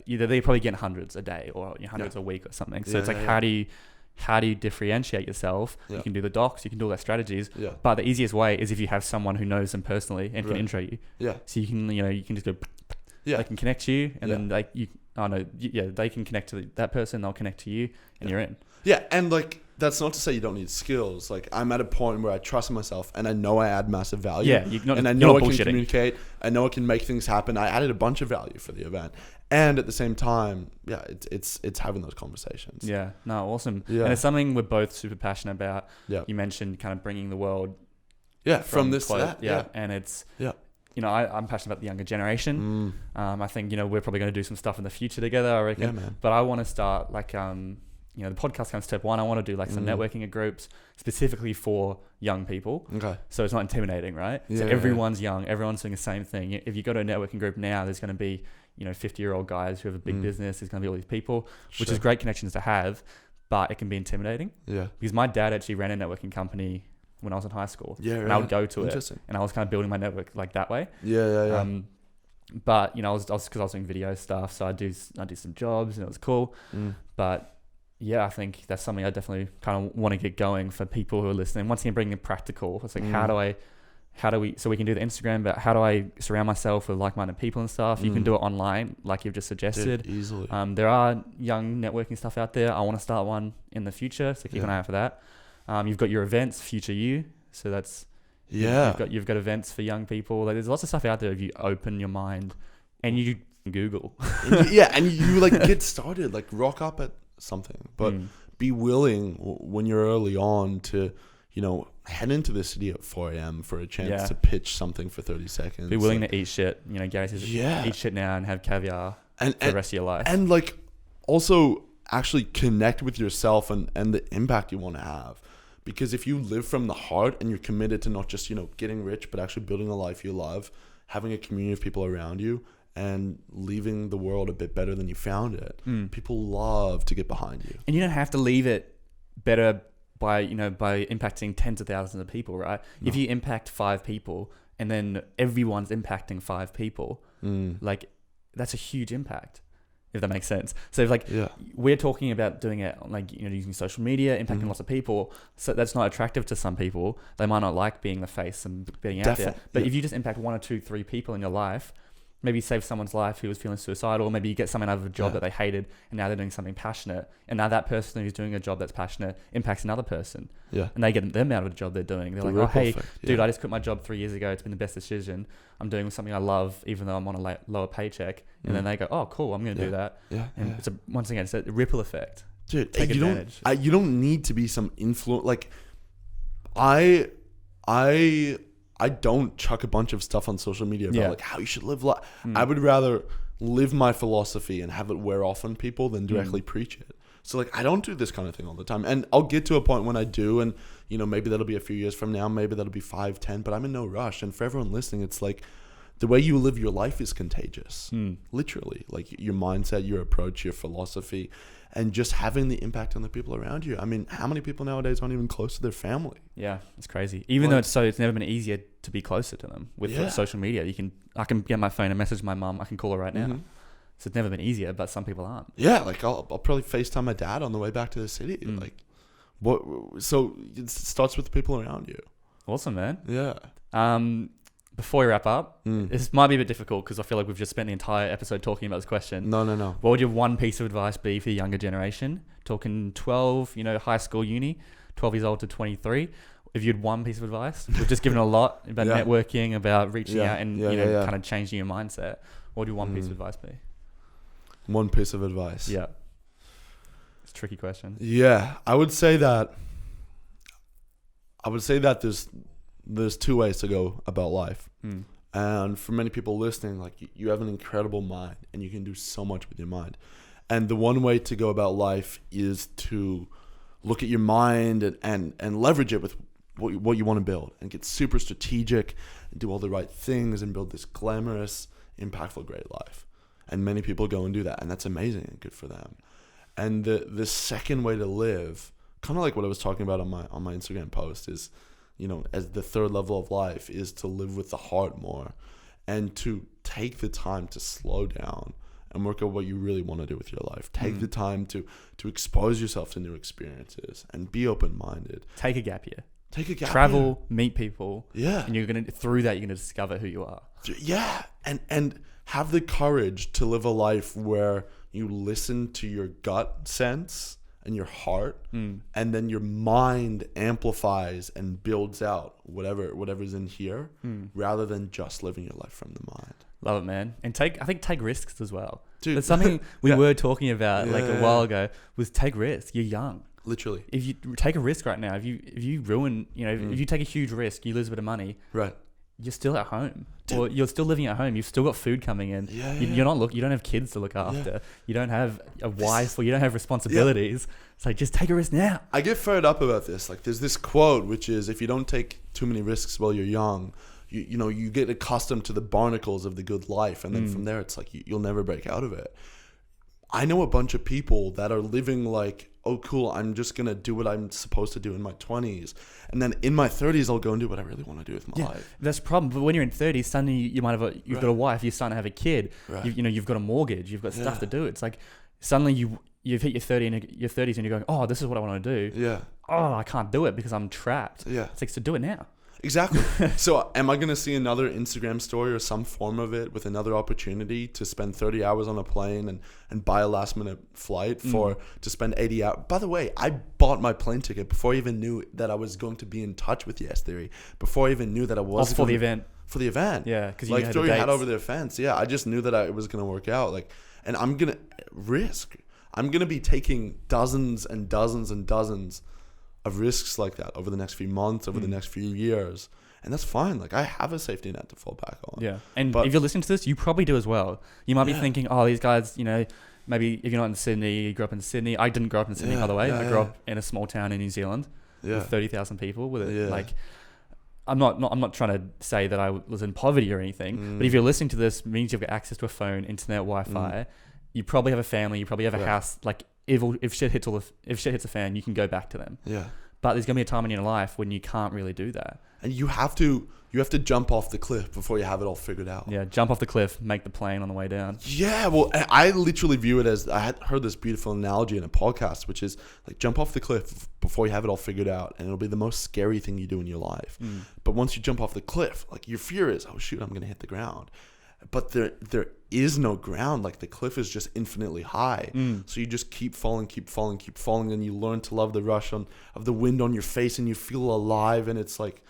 either they're probably getting hundreds a day or hundreds a week or something. So it's like, how do you differentiate yourself? You can do the docs, you can do all their strategies, but the easiest way is if you have someone who knows them personally and can intro you. So you can just go, they can connect you, and then they can connect to that person, they'll connect to you, and you're in. Yeah, and that's not to say you don't need skills. I'm at a point where I trust myself and I know I add massive value. And I know I can communicate. I know I can make things happen. I added a bunch of value for the event. And at the same time, it's having those conversations. Yeah, no, awesome. Yeah. And it's something we're both super passionate about. Yeah. You mentioned kind of bringing the world from this to that. Yeah. And it's I'm passionate about the younger generation. I think we're probably going to do some stuff in the future together, I reckon. Yeah, man. But I want to start the podcast comes step 1. I want to do some networking at groups specifically for young people. Okay. So it's not intimidating, right? Yeah, so everyone's young, everyone's doing the same thing. If you go to a networking group now, there's going to be 50-year-old guys who have a big business. There's going to be all these people, which is great connections to have, but it can be intimidating. Yeah. Because my dad actually ran a networking company when I was in high school. Yeah. Right. And I would go to it, and I was kind of building my network that way. Yeah. But I was because I was doing video stuff, so I do some jobs, and it was cool. But yeah, I think that's something I definitely kind of want to get going for people who are listening. Once again, bringing it practical, it's how do I so we can do the Instagram, but how do I surround myself with like-minded people and stuff? You can do it online, like you've just suggested. Dude, easily. There are young networking stuff out there. I want to start one in the future, so keep an eye out for that. You've got your events, Future You. So that's You've got events for young people. Like, there's lots of stuff out there if you open your mind and you Google. and you like get started, like rock up at something, but be willing when you're early on to, head into the city at 4 a.m. for a chance to pitch something for 30 seconds. Be willing to eat shit. Gary says, eat shit now and have caviar for the rest of your life. And like also actually connect with yourself and the impact you want to have. Because if you live from the heart and you're committed to not just, getting rich, but actually building a life you love, having a community of people around you, and leaving the world a bit better than you found it, people love to get behind you. And you don't have to leave it better by impacting tens of thousands of people, right? No. If you impact 5 people and then everyone's impacting 5 people, like that's a huge impact. If that makes sense. So we're talking about doing it like, using social media, impacting lots of people. So that's not attractive to some people. They might not like being the face and being out there. But if you just impact 1 or 2, 3 people in your life, maybe save someone's life who was feeling suicidal, or maybe you get someone out of a job that they hated and now they're doing something passionate. And now that person who's doing a job that's passionate impacts another person. Yeah. And they get them out of the job they're doing. They're like, oh, hey, dude, I just quit my job 3 years ago. It's been the best decision. I'm doing something I love, even though I'm on a lower paycheck. And then they go, oh, cool, I'm going to do that. Yeah. And it's once again, it's a ripple effect. Dude, take advantage. You don't need to be some influence. Like, I don't chuck a bunch of stuff on social media about like how you should live life. I would rather live my philosophy and have it wear off on people than directly preach it. So like, I don't do this kind of thing all the time. And I'll get to a point when I do, and maybe that'll be a few years from now, maybe that'll be 5, 10, but I'm in no rush. And for everyone listening, it's like the way you live your life is contagious. Literally, like your mindset, your approach, your philosophy, and just having the impact on the people around you. I mean, how many people nowadays aren't even close to their family? Yeah, it's crazy. Even though it's never been easier to be closer to them with social media. I can get my phone and message my mum. I can call her right now. So it's never been easier, but some people aren't. Yeah, like I'll probably FaceTime my dad on the way back to the city. Like, what? So it starts with the people around you. Awesome, man. Yeah. Before we wrap up, this might be a bit difficult because I feel like we've just spent the entire episode talking about this question. No. What would your one piece of advice be for the younger generation? Talking 12, high school, uni, 12 years old to 23. If you had one piece of advice, we've just given a lot about networking, about reaching out and kind of changing your mindset. What would your one piece of advice be? One piece of advice. Yeah. It's a tricky question. Yeah. I would say that there's 2 ways to go about life. And for many people listening, like you have an incredible mind and you can do so much with your mind. And the one way to go about life is to look at your mind and leverage it with what you want to build, and get super strategic and do all the right things and build this glamorous, impactful, great life. And many people go and do that, and that's amazing and good for them. And the second way to live, kind of like what I was talking about on my Instagram post, is, as the third level of life, is to live with the heart more, and to take the time to slow down and work out what you really want to do with your life. Take the time to expose yourself to new experiences and be open-minded. Take a gap year. Travel, meet people. Yeah. And through that, you're going to discover who you are. Yeah. And have the courage to live a life where you listen to your gut sense and your heart, and then your mind amplifies and builds out whatever's in here, rather than just living your life from the mind. Love it, man. And take risks as well. Dude, that's something we were talking about a while ago, was take risks. You're young. Literally. If you take a risk right now, if you ruin, if you take a huge risk, you lose a bit of money. Right. You're still at home, or you're still living at home. You've still got food coming in. You don't have kids to look after. You don't have a wife, or you don't have responsibilities. It's like, just take a risk now. I get fired up about this. Like, there's this quote, which is, if you don't take too many risks while you're young, you get accustomed to the barnacles of the good life, and then from there, it's like you'll never break out of it. I know a bunch of people that are living like, oh, cool, I'm just going to do what I'm supposed to do in my 20s. And then in my 30s, I'll go and do what I really want to do with my life. That's the problem. But when you're in 30s, suddenly you've got a wife, you're starting to have a kid, you've got a mortgage, you've got stuff to do. It's like suddenly you've hit your 30s and you're going, oh, this is what I want to do. Yeah. Oh, I can't do it because I'm trapped. Yeah. It's like, so do it now. Exactly. So am I going to see another Instagram story or some form of it with another opportunity to spend 30 hours on a plane and buy a last minute flight to spend 80 hours? By the way, I bought my plane ticket before I even knew that I was going to be in touch with Yes Theory, before I even knew that I was for the event. For the event. Yeah, because you like had throw the your dates. hat over the fence. Yeah, I just knew that it was going to work out. Like, and I'm going to risk. I'm going to be taking dozens and dozens and dozens of risks like that over the next few months, over the next few years. And that's fine. Like, I have a safety net to fall back on. Yeah. And if you're listening to this, you probably do as well. You might be thinking, oh, these guys, maybe if you're not in Sydney, you grew up in Sydney. I didn't grow up in Sydney, by the way. I grew up in a small town in New Zealand with 30,000 people. I'm not trying to say that I was in poverty or anything, but if you're listening to this, it means you've got access to a phone, internet, Wi-Fi. You probably have a family. You probably have a house. Like, if shit hits a fan, you can go back to them. Yeah. But there's gonna be a time in your life when you can't really do that. And you have to jump off the cliff before you have it all figured out. Yeah, jump off the cliff, make the plane on the way down. Yeah, well, I literally view it as, I had heard this beautiful analogy in a podcast, which is like, jump off the cliff before you have it all figured out, and it'll be the most scary thing you do in your life. But once you jump off the cliff, like, your fear is, oh shoot, I'm gonna hit the ground. But there is no ground. Like, the cliff is just infinitely high. So you just keep falling, and you learn to love the rush of the wind on your face, and you feel alive. And it's like,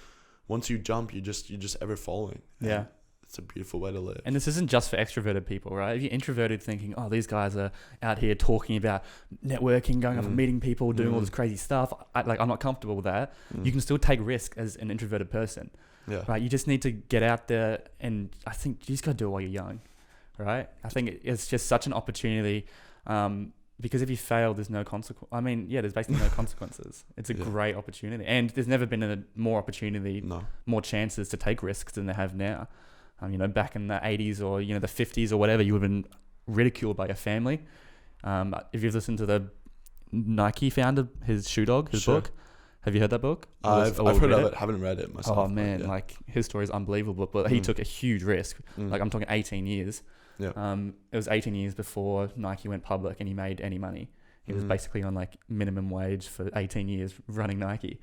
once you jump, you're just ever falling. Yeah. It's a beautiful way to live. And this isn't just for extroverted people, right? If you're introverted thinking, oh, these guys are out here talking about networking, going off and meeting people, doing all this crazy stuff, I'm not comfortable with that. You can still take risk as an introverted person. Yeah. Right. You just need to get out there, and I think you just got to do it while you're young. Right. I think it's just such an opportunity, because if you fail, there's no consequence. I mean, there's basically no consequences. It's a great opportunity, and there's never been more opportunity, more chances to take risks than they have now. Back in the 80s or the 50s or whatever, you would have been ridiculed by your family. If you've listened to the Nike founder, his Shoe Dog, his book. Have you heard that book? I've heard of it. Haven't read it myself. Oh man, like, his story is unbelievable. But he took a huge risk. Like, I'm talking 18 years. Yeah. It was 18 years before Nike went public, and he made any money. He was basically on like minimum wage for 18 years running Nike,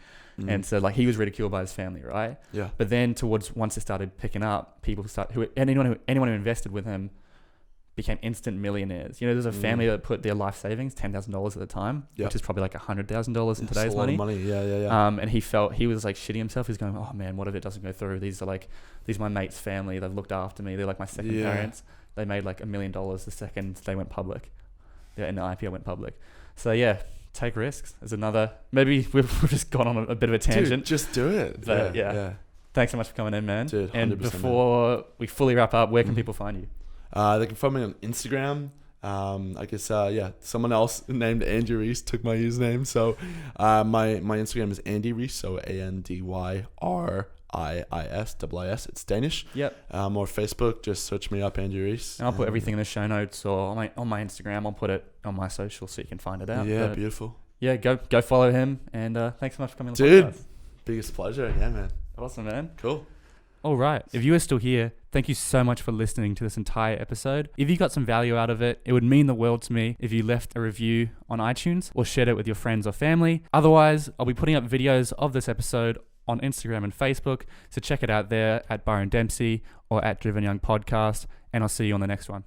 and so like, he was ridiculed by his family, right? Yeah. But then once it started picking up, anyone who invested with him became instant millionaires. There's a family that put their life savings, $10,000 at the time, which is probably like $100,000 in today's money. Yeah. And he was like shitting himself. He's going, oh man, what if it doesn't go through? These are my mate's family. They've looked after me. They're like my second parents. They made like $1 million the second they went public. And the IPO went public. So take risks. There's another. Maybe we've just gone on a bit of a tangent. Dude, just do it. But thanks so much for coming in, man. Dude, 100%, and before we fully wrap up, where can people find you? They can find me on Instagram. I guess someone else named Andrew Riis took my username. So my Instagram is Andy Riis, so ANDYRIIS. It's Danish. Yep. Or Facebook, just search me up, Andrew Riis. And I'll put everything in the show notes, or on my Instagram. I'll put it on my social so you can find it out. Yeah, beautiful. Yeah, go follow him, and thanks so much for coming on the Dude, podcast. Biggest pleasure. Yeah, man. Awesome, man. Cool. All right. If you are still here, thank you so much for listening to this entire episode. If you got some value out of it, it would mean the world to me if you left a review on iTunes or shared it with your friends or family. Otherwise, I'll be putting up videos of this episode on Instagram and Facebook, so check it out there at Byron Dempsey or at Driven Young Podcast, and I'll see you on the next one.